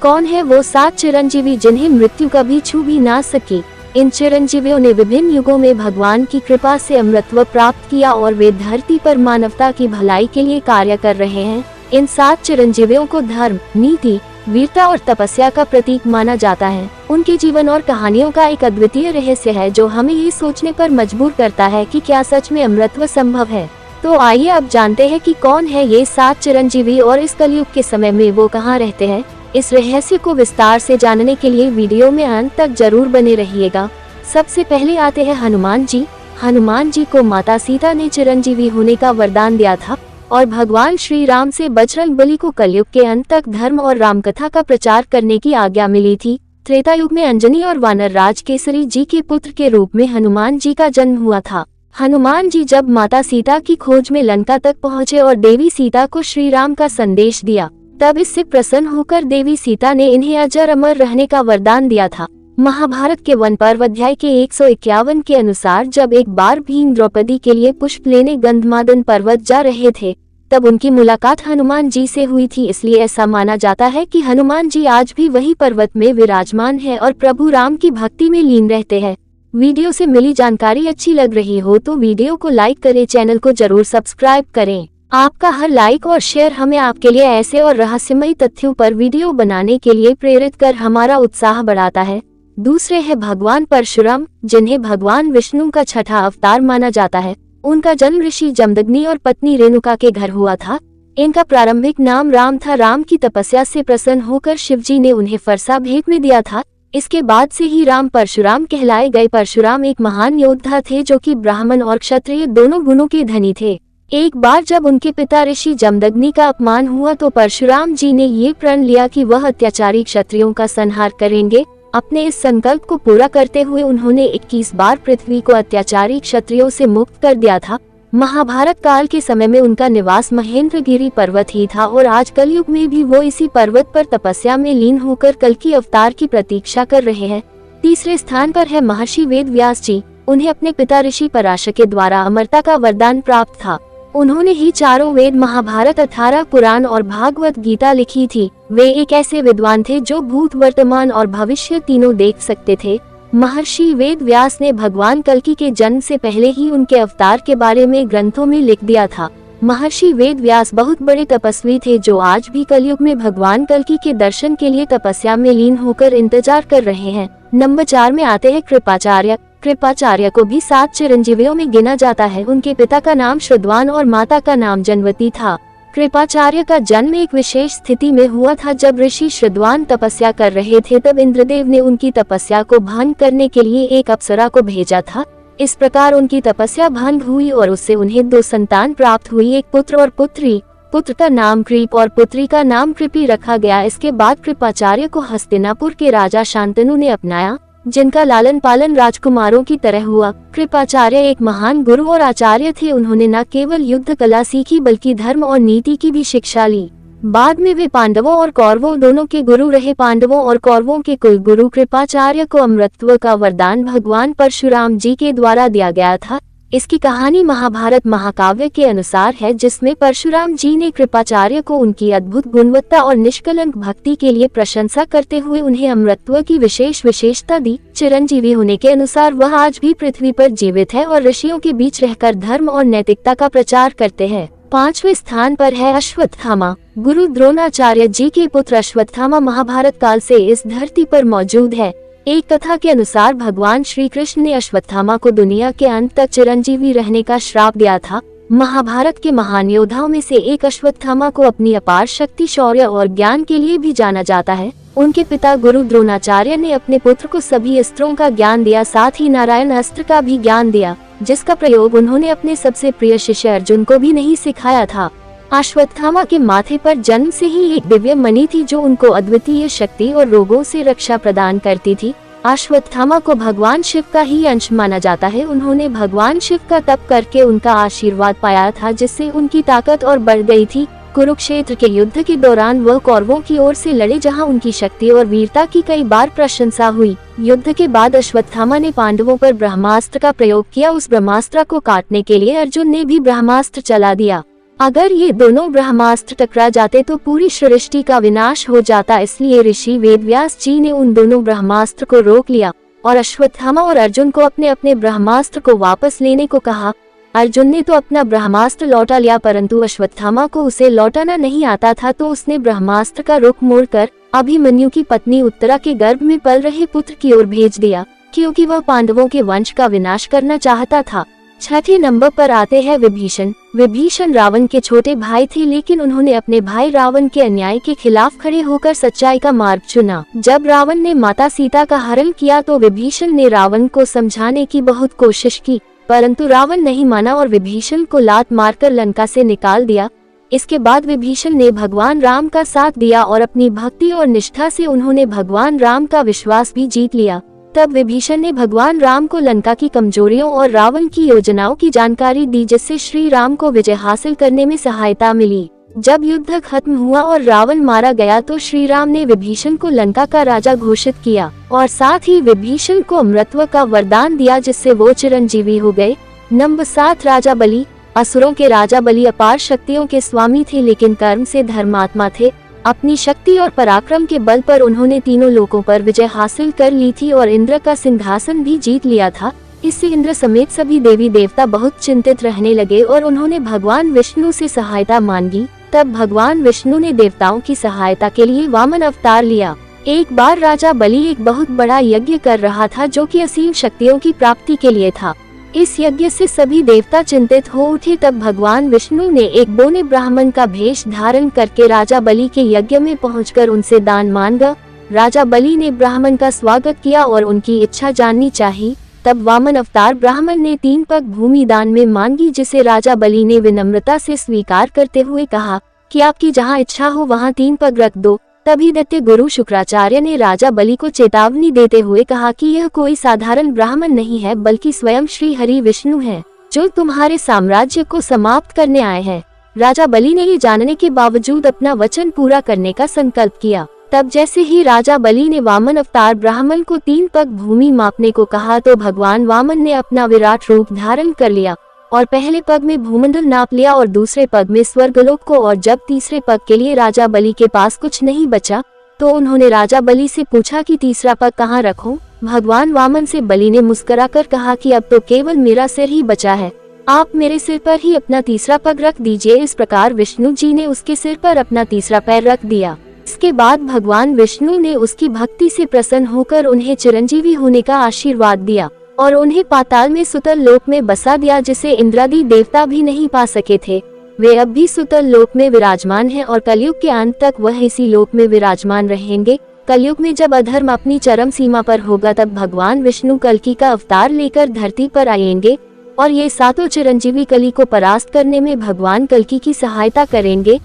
कौन है वो 7 चिरंजीवी जिन्हें मृत्यु कभी छू भी ना सके। इन चिरंजीवियों ने विभिन्न युगों में भगवान की कृपा से अमरत्व प्राप्त किया और वे धरती पर मानवता की भलाई के लिए कार्य कर रहे हैं। इन 7 चिरंजीवियों को धर्म, नीति, वीरता और तपस्या का प्रतीक माना जाता है। उनके जीवन और कहानियों का एक अद्वितीय रहस्य है जो हमें ये सोचने पर मजबूर करता है कि क्या सच में अमरत्व संभव है। तो आइए अब जानते हैं कि कौन है ये 7 चिरंजीवी और इस कलयुग के समय में वो कहाँ रहते हैं। इस रहस्य को विस्तार से जानने के लिए वीडियो में अंत तक जरूर बने रहिएगा। सबसे पहले आते हैं हनुमान जी। हनुमान जी को माता सीता ने चिरंजीवी होने का वरदान दिया था और भगवान श्री राम से बजरंग बली को कलयुग के अंत तक धर्म और राम कथा का प्रचार करने की आज्ञा मिली थी। त्रेता युग में अंजनी और वानर राज केसरी जी के पुत्र के रूप में हनुमान जी का जन्म हुआ था। हनुमान जी जब माता सीता की खोज में लंका तक पहुँचे और देवी सीता को श्री राम का संदेश दिया, तब इससे प्रसन्न होकर देवी सीता ने इन्हें अजर अमर रहने का वरदान दिया था। महाभारत के वन पर्व अध्याय के 151 के अनुसार जब एक बार भीम द्रौपदी के लिए पुष्प लेने गंधमादन पर्वत जा रहे थे, तब उनकी मुलाकात हनुमान जी से हुई थी। इसलिए ऐसा माना जाता है कि हनुमान जी आज भी वही पर्वत में विराजमान है और प्रभु राम की भक्ति में लीन रहते हैं। वीडियो से मिली जानकारी अच्छी लग रही हो तो वीडियो को लाइक करें, चैनल को जरूर सब्सक्राइब करें। आपका हर लाइक और शेयर हमें आपके लिए ऐसे और रहस्यमयी तथ्यों पर वीडियो बनाने के लिए प्रेरित कर हमारा उत्साह बढ़ाता है। दूसरे है भगवान परशुराम, जिन्हें भगवान विष्णु का छठा अवतार माना जाता है। उनका जन्म ऋषि जमदग्नि और पत्नी रेणुका के घर हुआ था। इनका प्रारंभिक नाम राम था। राम की तपस्या से प्रसन्न होकर शिवजी ने उन्हें फरसा भेंट में दिया था। इसके बाद से ही राम परशुराम कहलाए गए। परशुराम एक महान योद्धा थे जो कि ब्राह्मण और क्षत्रिय दोनों गुणों के धनी थे। एक बार जब उनके पिता ऋषि जमदग्नि का अपमान हुआ तो परशुराम जी ने ये प्रण लिया कि वह अत्याचारी क्षत्रियों का संहार करेंगे। अपने इस संकल्प को पूरा करते हुए उन्होंने 21 बार पृथ्वी को अत्याचारी क्षत्रियों से मुक्त कर दिया था। महाभारत काल के समय में उनका निवास महेंद्रगिरी पर्वत ही था और आज कलयुग में भी वो इसी पर्वत पर तपस्या में लीन होकर कल की अवतार की प्रतीक्षा कर रहे हैं। तीसरे स्थान पर है महर्षि वेद व्यास जी। उन्हें अपने पिता ऋषि पराशर के द्वारा अमरता का वरदान प्राप्त था। उन्होंने ही चारों वेद, महाभारत, 18 पुराण और भागवत गीता लिखी थी। वे एक ऐसे विद्वान थे जो भूत, वर्तमान और भविष्य तीनों देख सकते थे। महर्षि वेद व्यास ने भगवान कल्कि के जन्म से पहले ही उनके अवतार के बारे में ग्रंथों में लिख दिया था। महर्षि वेद व्यास बहुत बड़े तपस्वी थे जो आज भी कलयुग में भगवान कल्कि के दर्शन के लिए तपस्या में लीन होकर इंतजार कर रहे हैं। नंबर 4 में आते हैं कृपाचार्य। कृपाचार्य को भी 7 चिरंजीवियों में गिना जाता है। उनके पिता का नाम श्रुतवान और माता का नाम जनवती था। कृपाचार्य का जन्म एक विशेष स्थिति में हुआ था। जब ऋषि श्रुतवान तपस्या कर रहे थे तब इंद्रदेव ने उनकी तपस्या को भंग करने के लिए एक अप्सरा को भेजा था। इस प्रकार उनकी तपस्या भंग हुई और उससे उन्हें 2 संतान प्राप्त हुई, एक पुत्र और पुत्री। पुत्र का नाम कृप और पुत्री का नाम कृपी रखा गया। इसके बाद कृपाचार्य को हस्तिनापुर के राजा शांतनु ने अपनाया, जिनका लालन पालन राजकुमारों की तरह हुआ। कृपाचार्य एक महान गुरु और आचार्य थे। उन्होंने न केवल युद्ध कला सीखी बल्कि धर्म और नीति की भी शिक्षा ली। बाद में वे पांडवों और कौरवों दोनों के गुरु रहे। पांडवों और कौरवों के कुल गुरु कृपाचार्य को अमरत्व का वरदान भगवान परशुराम जी के द्वारा दिया गया था। इसकी कहानी महाभारत महाकाव्य के अनुसार है, जिसमें परशुराम जी ने कृपाचार्य को उनकी अद्भुत गुणवत्ता और निष्कलंक भक्ति के लिए प्रशंसा करते हुए उन्हें अमरत्व की विशेषता दी। चिरंजीवी होने के अनुसार वह आज भी पृथ्वी पर जीवित है और ऋषियों के बीच रहकर धर्म और नैतिकता का प्रचार करते हैं। 5वें स्थान पर है अश्वत्थामा। गुरु द्रोणाचार्य जी के पुत्र अश्वत्थामा महाभारत काल से इस धरती पर मौजूद है। एक कथा के अनुसार भगवान श्री कृष्ण ने अश्वत्थामा को दुनिया के अंत तक चिरंजीवी रहने का श्राप दिया था। महाभारत के महान योद्धाओं में से एक अश्वत्थामा को अपनी अपार शक्ति, शौर्य और ज्ञान के लिए भी जाना जाता है। उनके पिता गुरु द्रोणाचार्य ने अपने पुत्र को सभी अस्त्रों का ज्ञान दिया, साथ ही नारायण अस्त्र का भी ज्ञान दिया, जिसका प्रयोग उन्होंने अपने सबसे प्रिय शिष्य अर्जुन को भी नहीं सिखाया था। अश्वत्थामा के माथे पर जन्म से ही एक दिव्य मणि थी जो उनको अद्वितीय शक्ति और रोगों से रक्षा प्रदान करती थी। अश्वत्थामा को भगवान शिव का ही अंश माना जाता है। उन्होंने भगवान शिव का तप करके उनका आशीर्वाद पाया था, जिससे उनकी ताकत और बढ़ गई थी। कुरुक्षेत्र के युद्ध के दौरान वह कौरवों की ओर से लड़े, जहां उनकी शक्ति और वीरता की कई बार प्रशंसा हुई। युद्ध के बाद अश्वत्थामा ने पांडवों पर ब्रह्मास्त्र का प्रयोग किया। उस ब्रह्मास्त्र को काटने के लिए अर्जुन ने भी ब्रह्मास्त्र चला दिया। अगर ये दोनों ब्रह्मास्त्र टकरा जाते तो पूरी सृष्टि का विनाश हो जाता। इसलिए ऋषि वेदव्यास जी ने उन दोनों ब्रह्मास्त्र को रोक लिया और अश्वत्थामा और अर्जुन को अपने अपने ब्रह्मास्त्र को वापस लेने को कहा। अर्जुन ने तो अपना ब्रह्मास्त्र लौटा लिया, परंतु अश्वत्थामा को उसे लौटाना नहीं आता था, तो उसने ब्रह्मास्त्र का रुख मोड़कर अभिमन्यु की पत्नी उत्तरा के गर्भ में पल रहे पुत्र की ओर भेज दिया, क्योंकि वह पांडवों के वंश का विनाश करना चाहता था। छठे नंबर पर आते हैं विभीषण। विभीषण रावण के छोटे भाई थे, लेकिन उन्होंने अपने भाई रावण के अन्याय के खिलाफ खड़े होकर सच्चाई का मार्ग चुना। जब रावण ने माता सीता का हरण किया तो विभीषण ने रावण को समझाने की बहुत कोशिश की, परंतु रावण नहीं माना और विभीषण को लात मारकर लंका से निकाल दिया। इसके बाद विभीषण ने भगवान राम का साथ दिया और अपनी भक्ति और निष्ठा से उन्होंने भगवान राम का विश्वास भी जीत लिया। तब विभीषण ने भगवान राम को लंका की कमजोरियों और रावण की योजनाओं की जानकारी दी, जिससे श्री राम को विजय हासिल करने में सहायता मिली। जब युद्ध खत्म हुआ और रावण मारा गया तो श्री राम ने विभीषण को लंका का राजा घोषित किया और साथ ही विभीषण को अमृतत्व का वरदान दिया, जिससे वो चिरंजीवी हो गए। नंबर 7 राजा बलि। असुरों के राजा बलि अपार शक्तियों के स्वामी थे, लेकिन कर्म से धर्मात्मा थे। अपनी शक्ति और पराक्रम के बल पर उन्होंने तीनों लोकों पर विजय हासिल कर ली थी और इंद्र का सिंहासन भी जीत लिया था। इससे इंद्र समेत सभी देवी देवता बहुत चिंतित रहने लगे और उन्होंने भगवान विष्णु से सहायता मांगी। तब भगवान विष्णु ने देवताओं की सहायता के लिए वामन अवतार लिया। एक बार राजा बलि एक बहुत बड़ा यज्ञ कर रहा था, जो कि असीम शक्तियों की प्राप्ति के लिए था। इस यज्ञ से सभी देवता चिंतित हो उठे। तब भगवान विष्णु ने एक बोने ब्राह्मण का भेष धारण करके राजा बलि के यज्ञ में पहुंचकर उनसे दान मांगा। राजा बलि ने ब्राह्मण का स्वागत किया और उनकी इच्छा जाननी चाहिए। तब वामन अवतार ब्राह्मण ने 3 पग भूमि दान में मांगी, जिसे राजा बलि ने विनम्रता से स्वीकार करते हुए कहा कि आपकी जहां इच्छा हो वहां 3 पग रख दो। तभी दैत्य गुरु शुक्राचार्य ने राजा बलि को चेतावनी देते हुए कहा कि यह कोई साधारण ब्राह्मण नहीं है, बल्कि स्वयं श्री हरि विष्णु है, जो तुम्हारे साम्राज्य को समाप्त करने आए हैं। राजा बलि ने ये जानने के बावजूद अपना वचन पूरा करने का संकल्प किया। तब जैसे ही राजा बलि ने वामन अवतार ब्राह्मण को 3 पग भूमि मापने को कहा तो भगवान वामन ने अपना विराट रूप धारण कर लिया और पहले पग में भूमंडल नाप लिया और दूसरे पग में स्वर्गलोक को। और जब तीसरे पग के लिए राजा बलि के पास कुछ नहीं बचा तो उन्होंने राजा बलि से पूछा कि तीसरा पग कहाँ रखूं? भगवान वामन से बलि ने मुस्कुराकर कहा कि अब तो केवल मेरा सिर ही बचा है, आप मेरे सिर पर ही अपना तीसरा पग रख दीजिए। इस प्रकार विष्णु जी ने उसके सिर पर अपना तीसरा पैर रख दिया। इसके बाद भगवान विष्णु ने उसकी भक्ति से प्रसन्न होकर उन्हें चिरंजीवी होने का आशीर्वाद दिया और उन्हें पाताल में सुतल लोक में बसा दिया, जिसे इंद्रादि देवता भी नहीं पा सके थे। वे अब भी सुतल लोक में विराजमान हैं और कलयुग के अंत तक वह इसी लोक में विराजमान रहेंगे। कलयुग में जब अधर्म अपनी चरम सीमा पर होगा तब भगवान विष्णु कल्कि का अवतार लेकर धरती पर आएंगे और ये 7 चिरंजीवी कली को परास्त करने में भगवान कल्कि की सहायता करेंगे।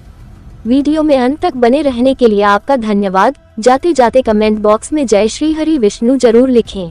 वीडियो में अंत तक बने रहने के लिए आपका धन्यवाद। जाते जाते कमेंट बॉक्स में जय श्री हरि विष्णु जरूर लिखें।